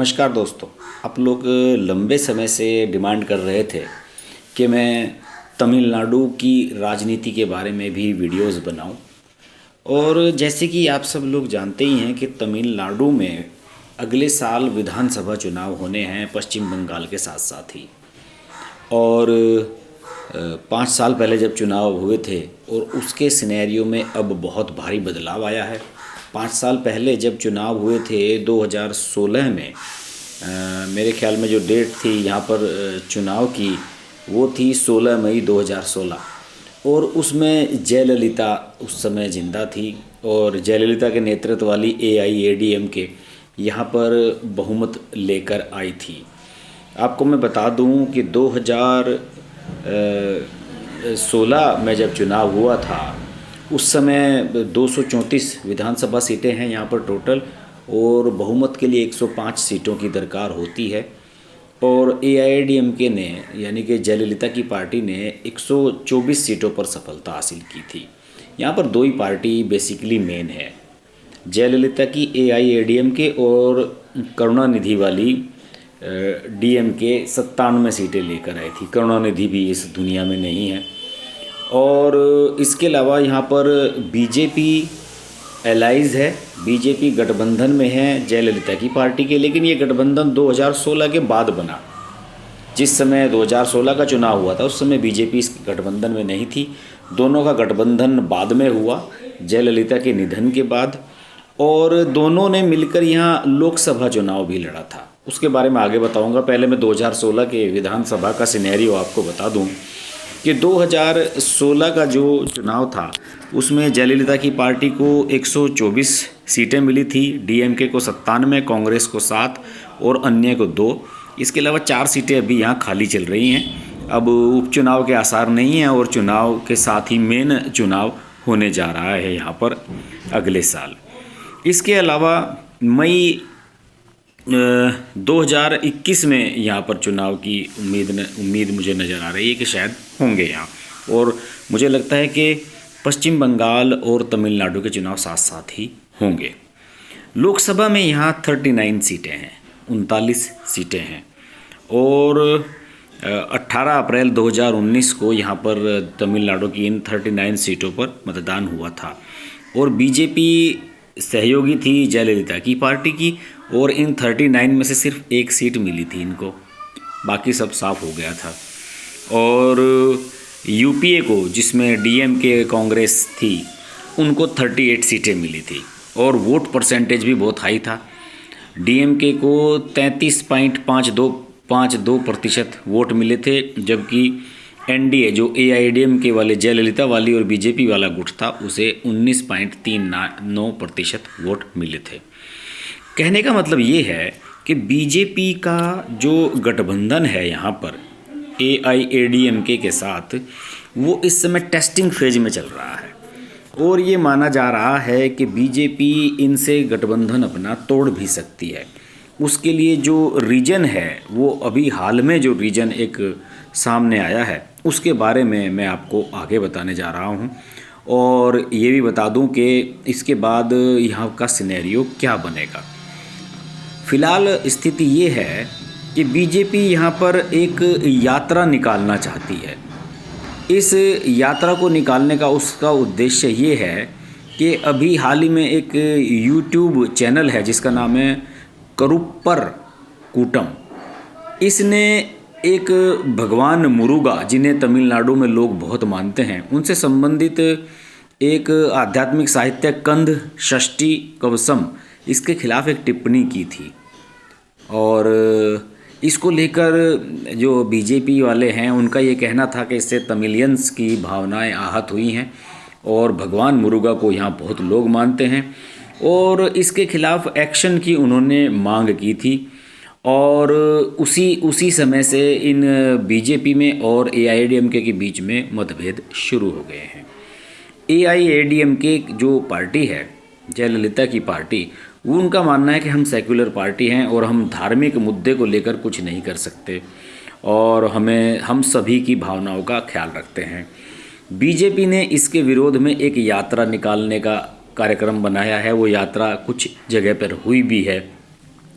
नमस्कार दोस्तों। आप लोग लंबे समय से डिमांड कर रहे थे कि मैं तमिलनाडु की राजनीति के बारे में भी वीडियोस बनाऊं। और जैसे कि आप सब लोग जानते ही हैं कि तमिलनाडु में अगले साल विधानसभा चुनाव होने हैं पश्चिम बंगाल के साथ साथ ही। और 5 साल पहले जब चुनाव हुए थे और उसके सिनेरियो में अब बहुत भारी बदलाव आया है। 5 साल पहले जब चुनाव हुए थे 2016 में, मेरे ख्याल में जो डेट थी यहाँ पर चुनाव की वो थी 16 मई 2016। और उसमें जयललिता उस समय जिंदा थी और जयललिता के नेतृत्व वाली AIADMK यहाँ पर बहुमत लेकर आई थी। आपको मैं बता दूं कि 2016 में जब चुनाव हुआ था उस समय 234 विधानसभा सीटें हैं यहाँ पर टोटल, और बहुमत के लिए 105 सीटों की दरकार होती है। और AIADMK ने यानी कि जयललिता की पार्टी ने 124 सीटों पर सफलता हासिल की थी। यहाँ पर दो ही पार्टी बेसिकली मेन है, जयललिता की AIADMK और करुणानिधि वाली DMK 97 सीटें लेकर आई थी। करुणानिधि भी इस दुनिया में नहीं है। और इसके अलावा यहाँ पर BJP एलाइज है, BJP गठबंधन में है जयललिता की पार्टी के, लेकिन ये गठबंधन 2016 के बाद बना। जिस समय 2016 का चुनाव हुआ था उस समय BJP इस गठबंधन में नहीं थी। दोनों का गठबंधन बाद में हुआ जयललिता के निधन के बाद, और दोनों ने मिलकर यहाँ लोकसभा चुनाव भी लड़ा था। उसके बारे में आगे बताऊंगा। पहले मैं 2016 के विधानसभा का सिनेरियो आपको बता दूं कि 2016 का जो चुनाव था उसमें जयललिता की पार्टी को 124 सीटें मिली थी, DMK को 97, कांग्रेस को 7 और अन्य को 2। इसके अलावा 4 सीटें अभी यहाँ खाली चल रही हैं। अब उपचुनाव के आसार नहीं हैं और चुनाव के साथ ही मेन चुनाव होने जा रहा है यहाँ पर अगले साल। इसके अलावा मई 2021 में यहाँ पर चुनाव की उम्मीद मुझे नज़र आ रही है कि शायद होंगे यहाँ। और मुझे लगता है कि पश्चिम बंगाल और तमिलनाडु के चुनाव साथ साथ ही होंगे। लोकसभा में यहाँ 39 सीटें हैं, 39 सीटें हैं। और 18 अप्रैल 2019 को यहाँ पर तमिलनाडु की इन 39 सीटों पर मतदान हुआ था। और BJP सहयोगी थी जयललिता की पार्टी की, और इन 39 में से सिर्फ 1 सीट मिली थी इनको, बाकी सब साफ हो गया था। और UPA को, जिसमें DMK कांग्रेस थी, उनको 38 सीटें मिली थी और वोट परसेंटेज भी बहुत हाई था। DMK को 33.52% वोट मिले थे, जबकि NDA जो AIADMK वाले जयललिता वाली और BJP वाला गुट था उसे 19.39% वोट मिले थे। कहने का मतलब ये है कि BJP का जो गठबंधन है यहाँ पर AIADMK के साथ, वो इस समय टेस्टिंग फेज में चल रहा है। और ये माना जा रहा है कि BJP इनसे गठबंधन अपना तोड़ भी सकती है। उसके लिए जो रीजन है, वो अभी हाल में जो रीजन एक सामने आया है उसके बारे में मैं आपको आगे बताने जा रहा हूँ। और ये भी बता दूँ कि इसके बाद यहाँ का सिनेरियो क्या बनेगा। फ़िलहाल स्थिति ये है कि BJP यहाँ पर एक यात्रा निकालना चाहती है। इस यात्रा को निकालने का उसका उद्देश्य ये है कि अभी हाल ही में एक YouTube चैनल है जिसका नाम है करुप्पर कूटम। इसने एक भगवान मुरुगा, जिन्हें तमिलनाडु में लोग बहुत मानते हैं, उनसे संबंधित एक आध्यात्मिक साहित्य कंद षष्ठी कवसम, इसके खिलाफ एक टिप्पणी की थी। और इसको लेकर जो BJP वाले हैं उनका ये कहना था कि इससे तमिलियंस की भावनाएं आहत हुई हैं और भगवान मुरुगा को यहाँ बहुत लोग मानते हैं, और इसके खिलाफ एक्शन की उन्होंने मांग की थी। और उसी समय से इन BJP में और AIADMK के बीच में मतभेद शुरू हो गए हैं। AIADMK जो पार्टी है, जयललिता की पार्टी, वो उनका मानना है कि हम सेक्युलर पार्टी हैं और हम धार्मिक मुद्दे को लेकर कुछ नहीं कर सकते और हम सभी की भावनाओं का ख्याल रखते हैं। BJP ने इसके विरोध में एक यात्रा निकालने का कार्यक्रम बनाया है। वो यात्रा कुछ जगह पर हुई भी है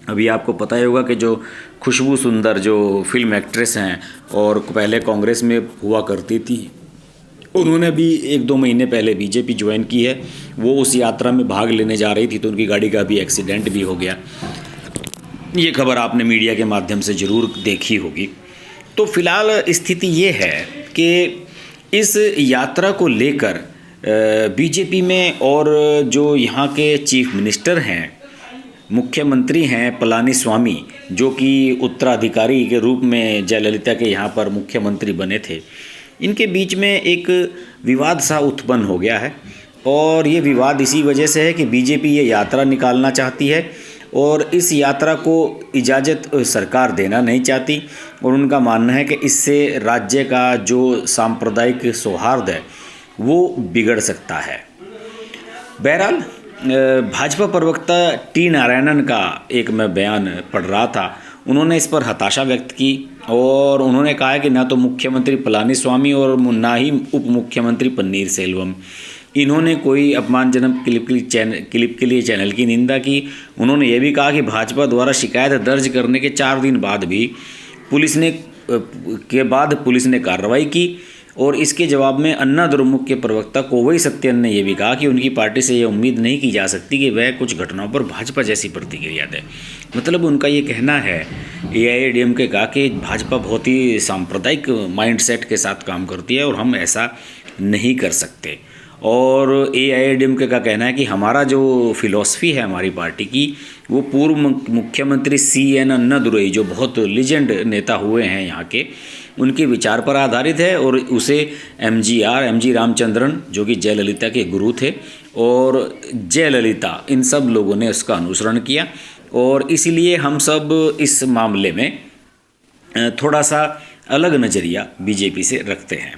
अभी आपको पता ही होगा कि जो खुशबू सुंदर जो फिल्म एक्ट्रेस हैं और पहले कांग्रेस में हुआ करती थी, उन्होंने भी 1-2 महीने पहले बीजेपी ज्वाइन की है। वो उस यात्रा में भाग लेने जा रही थी तो उनकी गाड़ी का भी एक्सीडेंट भी हो गया। ये खबर आपने मीडिया के माध्यम से ज़रूर देखी होगी। तो फिलहाल स्थिति ये है कि इस यात्रा को लेकर बीजेपी में और जो यहाँ के चीफ मिनिस्टर हैं, मुख्यमंत्री हैं पलानीस्वामी, जो कि उत्तराधिकारी के रूप में जयललिता के यहाँ पर मुख्यमंत्री बने थे, इनके बीच में एक विवाद सा उत्पन्न हो गया है। और ये विवाद इसी वजह से है कि बीजेपी ये यात्रा निकालना चाहती है और इस यात्रा को इजाज़त सरकार देना नहीं चाहती और उनका मानना है कि इससे राज्य का जो सांप्रदायिक सौहार्द है वो बिगड़ सकता है। बहरहाल भाजपा प्रवक्ता टी नारायणन का एक मैं बयान पढ़ रहा था, उन्होंने इस पर हताशा व्यक्त की और उन्होंने कहा है कि ना तो मुख्यमंत्री पलानीस्वामी और ना ही उप मुख्यमंत्री पन्नीर सेल्वम, इन्होंने कोई अपमानजनक क्लिप के लिए चैनल की निंदा की। उन्होंने ये भी कहा कि भाजपा द्वारा शिकायत दर्ज करने के 4 दिन बाद भी पुलिस ने कार्रवाई की और इसके जवाब में अन्ना द्रमुक के प्रवक्ता कोवई सत्यन ने यह भी कहा कि उनकी पार्टी से ये उम्मीद नहीं की जा सकती कि वह कुछ घटनाओं पर भाजपा जैसी प्रतिक्रिया दे। मतलब उनका ये कहना है एआईएडीएमके का कि भाजपा बहुत ही सांप्रदायिक माइंडसेट के साथ काम करती है और हम ऐसा नहीं कर सकते। और एआईएडीएमके का कहना है कि हमारा जो फिलॉसफी है हमारी पार्टी की, वो पूर्व मुख्यमंत्री CN अन्नादुरई, जो बहुत लीजेंड नेता हुए हैं यहाँ के, उनके विचार पर आधारित है और उसे MG रामचंद्रन, जो कि जयललिता के गुरु थे, और जयललिता, इन सब लोगों ने उसका अनुसरण किया और इसीलिए हम सब इस मामले में थोड़ा सा अलग नज़रिया बीजेपी से रखते हैं।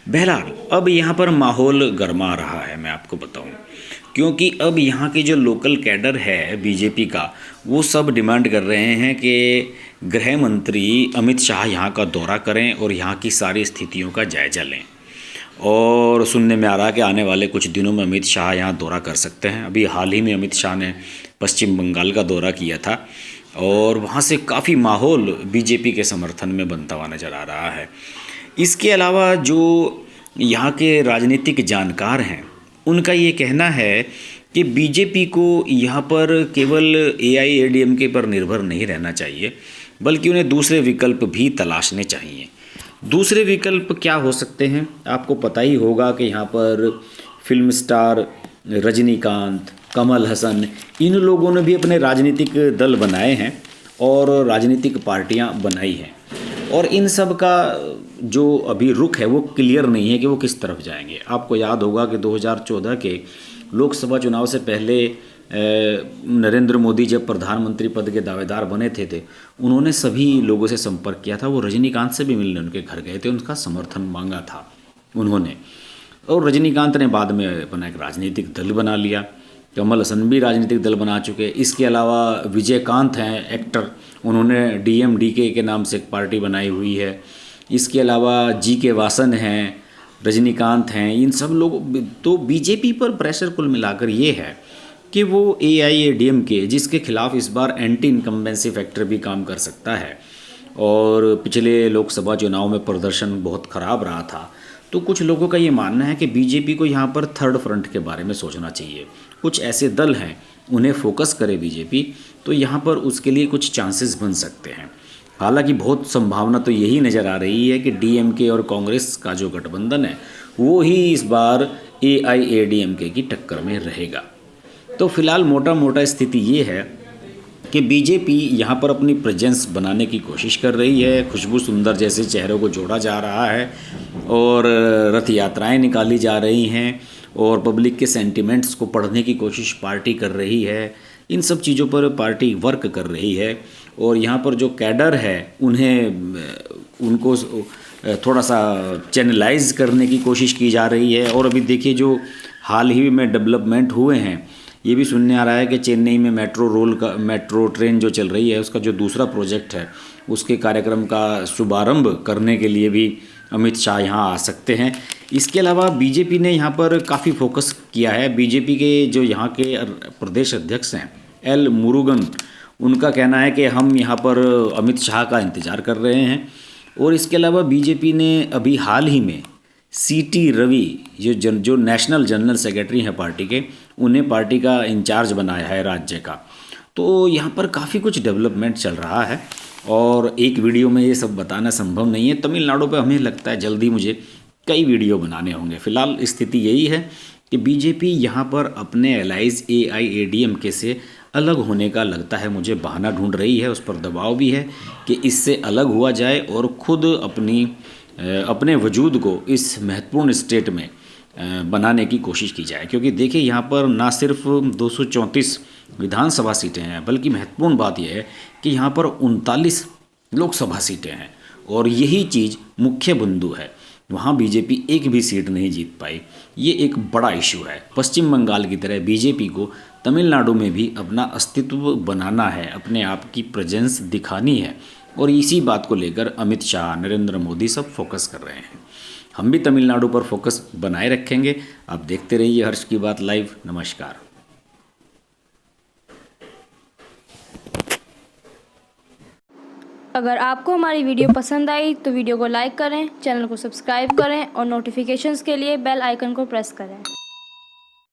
बहरहाल अब यहाँ पर माहौल गर्मा रहा है, मैं आपको बताऊँ, क्योंकि अब यहाँ के जो लोकल कैडर है बीजेपी का, वो सब डिमांड कर रहे हैं कि गृह मंत्री अमित शाह यहाँ का दौरा करें और यहाँ की सारी स्थितियों का जायजा लें। और सुनने में आ रहा है कि आने वाले कुछ दिनों में अमित शाह यहाँ दौरा कर सकते हैं। अभी हाल ही में अमित शाह ने पश्चिम बंगाल का दौरा किया था और वहाँ से काफ़ी माहौल बीजेपी के समर्थन में बनता हुआ नज़र आ रहा है। इसके अलावा जो यहाँ के राजनीतिक जानकार हैं, उनका ये कहना है कि बीजेपी को यहाँ पर केवल एआईएडीएमके पर निर्भर नहीं रहना चाहिए, बल्कि उन्हें दूसरे विकल्प भी तलाशने चाहिए। दूसरे विकल्प क्या हो सकते हैं? आपको पता ही होगा कि यहाँ पर फिल्म स्टार रजनीकांत, कमल हसन, इन लोगों ने भी अपने राजनीतिक दल बनाए हैं और राजनीतिक पार्टियाँ बनाई हैं और इन सब का जो अभी रुख है वो क्लियर नहीं है कि वो किस तरफ जाएंगे। आपको याद होगा कि 2014 के लोकसभा चुनाव से पहले नरेंद्र मोदी जब प्रधानमंत्री पद के दावेदार बने थे उन्होंने सभी लोगों से संपर्क किया था। वो रजनीकांत से भी मिलने उनके घर गए थे, उनका समर्थन मांगा था उन्होंने, और रजनीकांत ने बाद में अपना एक राजनीतिक दल बना लिया। कमल हसन भी राजनीतिक दल बना चुके। इसके अलावा विजयकांत हैं एक्टर, उन्होंने DMDK के नाम से एक पार्टी बनाई हुई है। इसके अलावा GK वासन हैं, रजनीकांत हैं, इन सब लोग तो बीजेपी पर प्रेशर कुल मिलाकर ये है कि वो AIADMK, जिसके खिलाफ इस बार एंटी इनकम्बेंसी फैक्टर भी काम कर सकता है और पिछले लोकसभा चुनाव में प्रदर्शन बहुत ख़राब रहा था, तो कुछ लोगों का ये मानना है कि बीजेपी को यहाँ पर थर्ड फ्रंट के बारे में सोचना चाहिए। कुछ ऐसे दल हैं, उन्हें फोकस करे बीजेपी तो यहाँ पर उसके लिए कुछ चांसेस बन सकते हैं। हालांकि बहुत संभावना तो यही नज़र आ रही है कि DMK और कांग्रेस का जो गठबंधन है वो ही इस बार AIADMK की टक्कर में रहेगा। तो फिलहाल मोटा मोटा स्थिति ये है कि बीजेपी यहाँ पर अपनी प्रेजेंस बनाने की कोशिश कर रही है। खुशबू सुंदर जैसे चेहरों को जोड़ा जा रहा है और रथ यात्राएं निकाली जा रही हैं और पब्लिक के सेंटिमेंट्स को पढ़ने की कोशिश पार्टी कर रही है। इन सब चीज़ों पर पार्टी वर्क कर रही है और यहाँ पर जो कैडर है उनको थोड़ा सा चैनलाइज करने की कोशिश की जा रही है। और अभी देखिए जो हाल ही में डेवलपमेंट हुए हैं, ये भी सुनने आ रहा है कि चेन्नई में मेट्रो ट्रेन जो चल रही है उसका जो दूसरा प्रोजेक्ट है उसके कार्यक्रम का शुभारंभ करने के लिए भी अमित शाह यहाँ आ सकते हैं। इसके अलावा बीजेपी ने यहाँ पर काफ़ी फोकस किया है। बीजेपी के जो यहाँ के प्रदेश अध्यक्ष हैं L. मुरुगन, उनका कहना है कि हम यहाँ पर अमित शाह का इंतज़ार कर रहे हैं। और इसके अलावा बीजेपी ने अभी हाल ही में सीटी रवि जो नेशनल जनरल सेक्रेटरी हैं पार्टी के, उन्हें पार्टी का इंचार्ज बनाया है राज्य का। तो यहाँ पर काफ़ी कुछ डेवलपमेंट चल रहा है और एक वीडियो में ये सब बताना संभव नहीं है। तमिलनाडु पे हमें लगता है जल्दी मुझे कई वीडियो बनाने होंगे। फिलहाल स्थिति यही है कि बीजेपी यहाँ पर अपने एलाइज AIADMK से अलग होने का लगता है मुझे बहाना ढूंढ रही है। उस पर दबाव भी है कि इससे अलग हुआ जाए और खुद अपने वजूद को इस महत्वपूर्ण स्टेट में बनाने की कोशिश की जाए। क्योंकि देखिए यहाँ पर ना सिर्फ 234 विधानसभा सीटें हैं, बल्कि महत्वपूर्ण बात यह है कि यहाँ पर 39 लोकसभा सीटें हैं और यही चीज़ मुख्य बिंदु है। वहाँ बीजेपी एक भी सीट नहीं जीत पाई। ये एक बड़ा इशू है। पश्चिम बंगाल की तरह बीजेपी को तमिलनाडु में भी अपना अस्तित्व बनाना है, अपने आप की प्रेजेंस दिखानी है और इसी बात को लेकर अमित शाह, नरेंद्र मोदी सब फोकस कर रहे हैं। हम भी तमिलनाडु पर फोकस बनाए रखेंगे। आप देखते रहिए हर्ष की बात लाइव। नमस्कार। अगर आपको हमारी वीडियो पसंद आई तो वीडियो को लाइक करें, चैनल को सब्सक्राइब करें और नोटिफिकेशंस के लिए बेल आइकन को प्रेस करें।